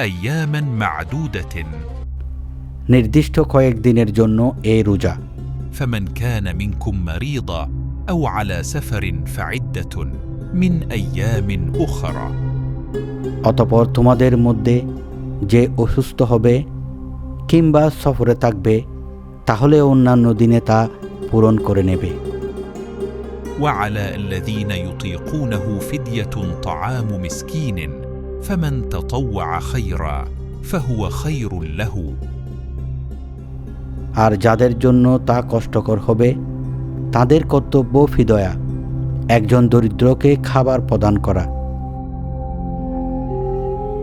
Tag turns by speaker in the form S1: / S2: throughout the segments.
S1: أياما معدودة
S2: নির্দিষ্ট কয়েকদিনের জন্য এই রোজা।
S1: فمن كان منكم مريضا أو على سفر فعدة من أيام أخرى
S2: অতঃপর তোমাদের মধ্যে যে অসুস্থ হবে কিংবা সফরে থাকবে তাহলে অন্যান্য দিনে তা পূরণ করে নেবে।
S1: وعلى الذين يطيقونه فدية طعام مسكين فمن تطوع خيرا فهو خير له
S2: আর যাদের জন্য তা কষ্টকর হবে তাদের কর্তব্য ফিদয়া, একজন দরিদ্রকে খাবার প্রদান করা।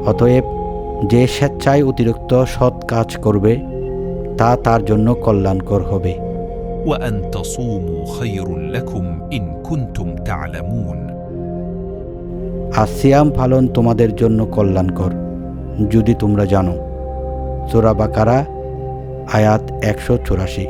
S2: অতএব যে স্বেচ্ছায় অতিরিক্ত সৎ কাজ করবে তা তার জন্য কল্যাণকর হবে।
S1: وأن تصوموا خير لكم إن كنتم تعلمون
S2: আর সিয়াম পালন তোমাদের জন্য কল্যাণকর যদি তোমরা জানো। সূরা বাকারা আয়াত 184।